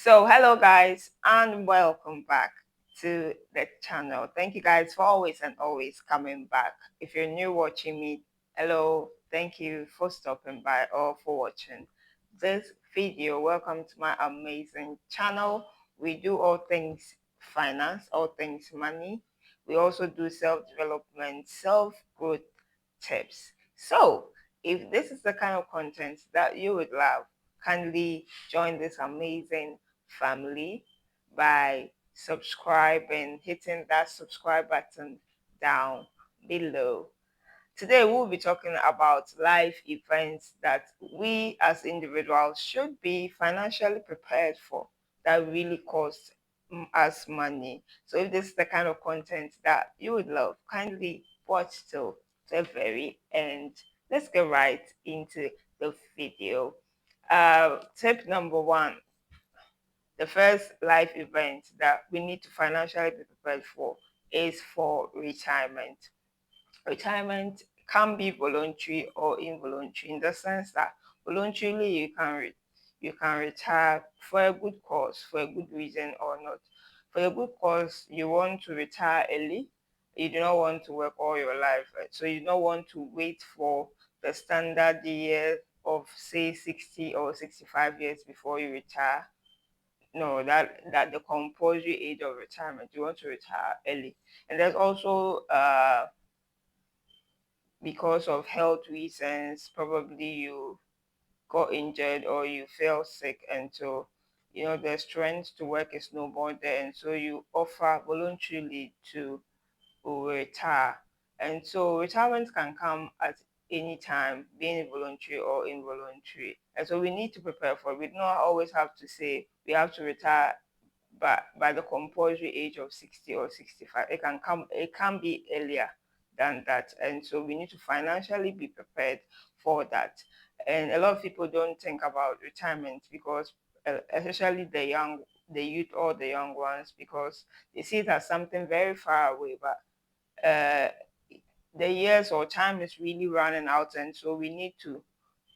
So hello guys and welcome back to the channel. Thank you guys for always coming back. If you're new watching me, hello, thank you for stopping by or for watching this video. Welcome to my amazing channel. We do all things finance, all things money. We also do self-development, self-growth tips. So if this is the kind of content that you would love, kindly join this amazing family by subscribing, hitting that subscribe button down below. Today we'll be talking about life events that we as individuals should be financially prepared for that really cost us money. So if this is the kind of content that you would love, kindly watch till the very end. Let's get right into the video. Tip number one, the first life event that we need to financially be prepared for is for retirement. Retirement can be voluntary or involuntary in the sense that voluntarily you can retire for a good cause, for a good reason or not. For a good cause, you want to retire early. You do not want to work all your life, right? So you don't want to wait for the standard year of say 60 or 65 years before you retire. No, that the compulsory age of retirement. You want to retire early. And there's also because of health reasons, probably you got injured or you fell sick, and so the strength to work is no more there, and so you offer voluntarily to retire. And so retirement can come at any time, being voluntary or involuntary. And so we need to prepare for it. We don't always have to say we have to retire by the compulsory age of 60 or 65. It can be earlier than that. And so we need to financially be prepared for that. And a lot of people don't think about retirement because especially the youth or the young ones, because they see it as something very far away. But the years or time is really running out, and so we need to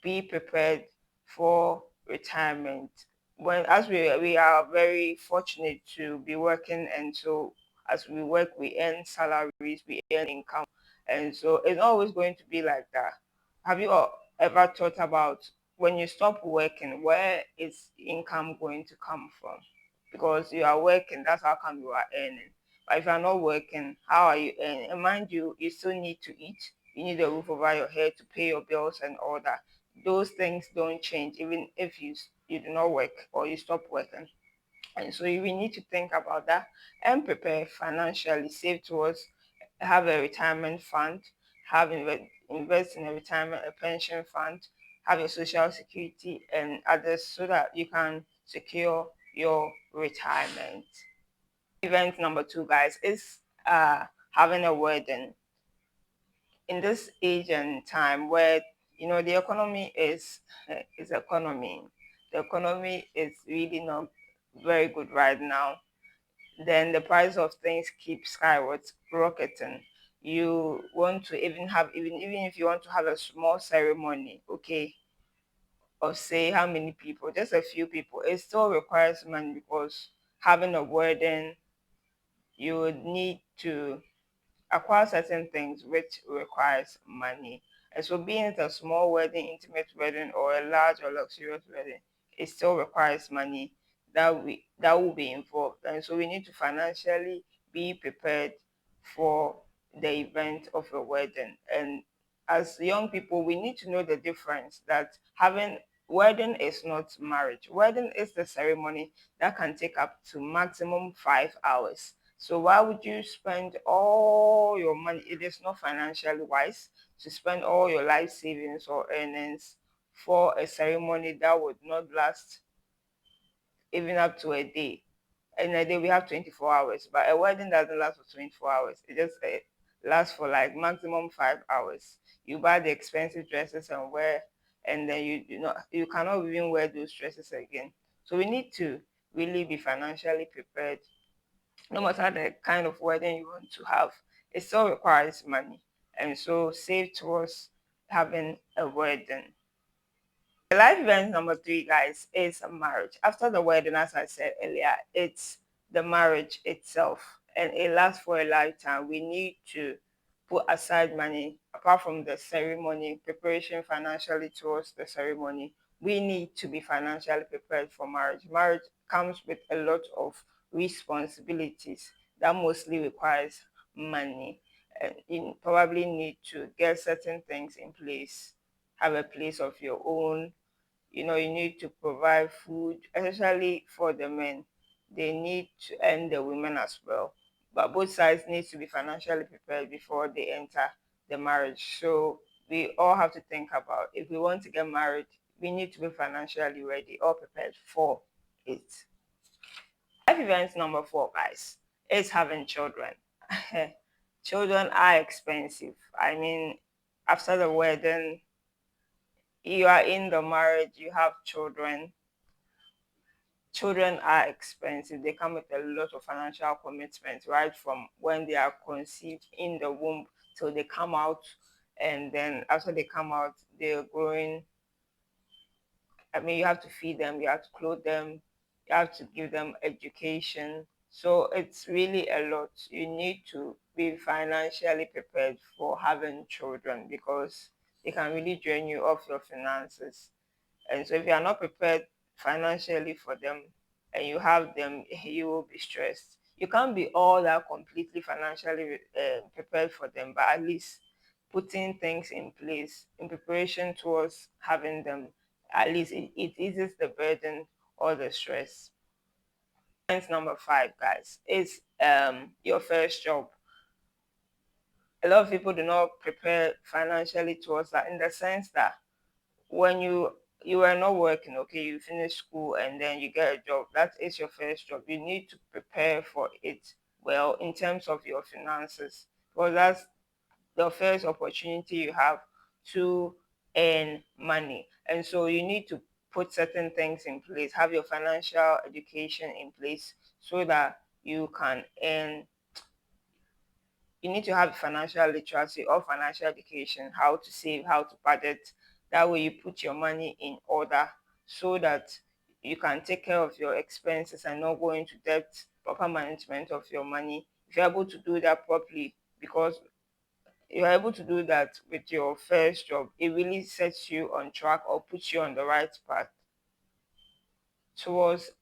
be prepared for retirement. When as we are very fortunate to be working, and so as we work we earn salaries, we earn income, and so it's always going to be like that. Have you ever thought about when you stop working, where is income going to come from? Because you are working, that's how come you are earning. But if you're not working, how are you earning? And mind you, you still need to eat, you need a roof over your head to pay your bills and all that. Those things don't change even if you do not work or you stop working. And so you will need to think about that and prepare financially, save towards, have a retirement fund, invest in a retirement, a pension fund, have your social security and others so that you can secure your retirement. Event number two, guys, is having a wedding. In this age and time where the economy is economy, the economy is really not very good right now, then the price of things keep skyrocketing. You want to even have, even if you want to have a small ceremony, okay, of say how many people, just a few people, it still requires money, because having a wedding, you would need to acquire certain things which requires money. And so being it a small wedding, intimate wedding, or a large or luxurious wedding, it still requires money that will be involved. And so we need to financially be prepared for the event of a wedding. And as young people, we need to know the difference that having wedding is not marriage. Wedding is the ceremony that can take up to maximum 5 hours. So why would you spend all your money? It is not financially wise to spend all your life savings or earnings for a ceremony that would not last even up to a day. In a day we have 24 hours, but a wedding doesn't last for 24 hours. It just lasts for like maximum 5 hours. You buy the expensive dresses and wear, and then you cannot even wear those dresses again. So we need to really be financially prepared. No matter the kind of wedding you want to have, it still requires money. And so save towards having a wedding. Life event number three, guys, is a marriage. After the wedding, as I said earlier, it's the marriage itself, and it lasts for a lifetime. We need to put aside money apart from the ceremony, preparation financially towards the ceremony. We need to be financially prepared for marriage. Marriage comes with a lot of responsibilities that mostly requires money. And you probably need to get certain things in place, have a place of your own. You need to provide food, especially for the men. They need to earn the women as well. But both sides need to be financially prepared before they enter the marriage. So we all have to think about, if we want to get married, we need to be financially ready or prepared for it. Life event number four, guys, is having children. Children are expensive. I mean, after the wedding, you are in the marriage, you have children. Children are expensive. They come with a lot of financial commitment, right from when they are conceived in the womb till they come out. And then after they come out, they're growing. I mean, you have to feed them, you have to clothe them, you have to give them education. So it's really a lot. You need to be financially prepared for having children because they can really drain you off your finances. And so if you are not prepared financially for them and you have them, you will be stressed. You can't be all that completely financially prepared for them, but at least putting things in place in preparation towards having them, at least it eases the burden or the stress. Point number five, guys, is your first job. A lot of people do not prepare financially towards that, in the sense that when you were not working, okay, you finish school and then you get a job, that is your first job. You need to prepare for it well in terms of your finances, because that's the first opportunity you have to earn money. And so you need to put certain things in place, have your financial education in place so that you can earn. You need to have financial literacy or financial education, how to save, how to budget. That way you put your money in order so that you can take care of your expenses and not go into debt. Proper management of your money, if you're able to do that properly, because you're able to do that with your first job, it really sets you on track or puts you on the right path towards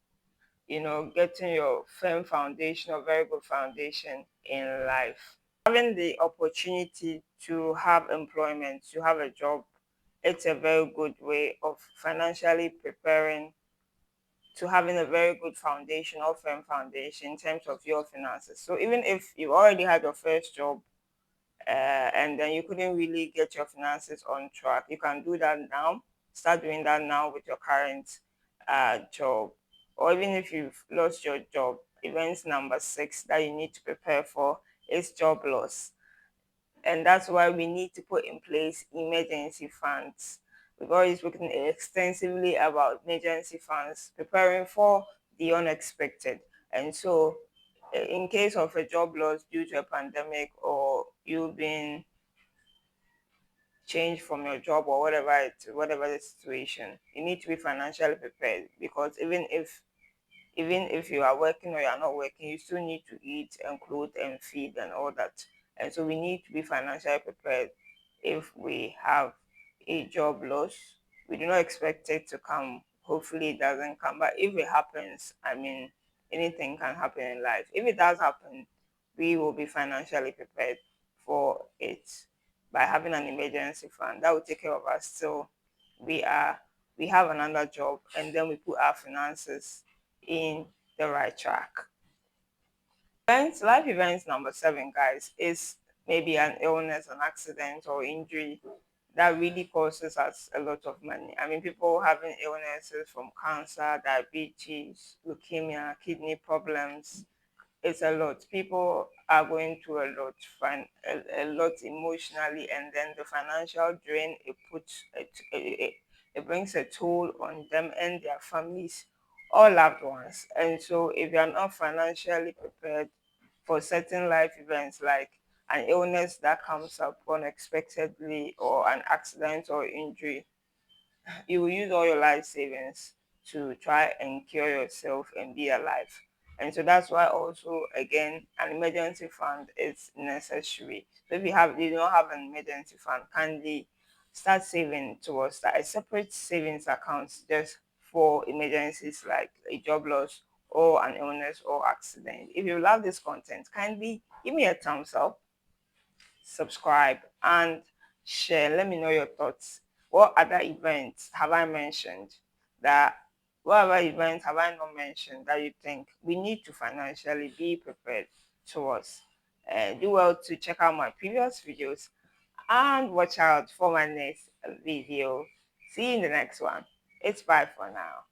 getting your firm foundation, a very good foundation in life. Having the opportunity to have employment, to have a job, it's a very good way of financially preparing to having a very good foundation or firm foundation in terms of your finances. So even if you already had your first job, and then you couldn't really get your finances on track, you can do that now. Start doing that now with your current job. Or even if you've lost your job, events number six that you need to prepare for is job loss. And that's why we need to put in place emergency funds. We've already spoken extensively about emergency funds, preparing for the unexpected. And so, in case of a job loss due to a pandemic, or you being changed from your job, or whatever the situation, you need to be financially prepared, because even if you are working or you are not working, you still need to eat and clothe and feed and all that. And so we need to be financially prepared if we have a job loss. We do not expect it to come. Hopefully, it doesn't come. But if it happens, I mean, anything can happen in life. If it does happen, we will be financially prepared for it by having an emergency fund that will take care of us till we are we have another job, and then we put our finances in the right track. Life events number seven, guys, is maybe an illness, an accident, or injury that really causes us a lot of money. I mean, people having illnesses from cancer, diabetes, leukemia, kidney problems, it's a lot. People are going through a lot, a lot emotionally, and then the financial drain it brings a toll on them and their families or loved ones. And so, if you are not financially prepared for certain life events like an illness that comes up unexpectedly or an accident or injury, you will use all your life savings to try and cure yourself and be alive. And so that's why also again an emergency fund is necessary. So if you don't have an emergency fund, kindly start saving towards that. A separate savings account just for emergencies like a job loss or an illness or accident. If you love this content, kindly give me a thumbs up, subscribe, and share. Let me know your thoughts. What other events have I mentioned that what other events have I not mentioned that you think we need to financially be prepared towards? Do well to check out my previous videos and watch out for my next video. See you in the next one. It's bye for now.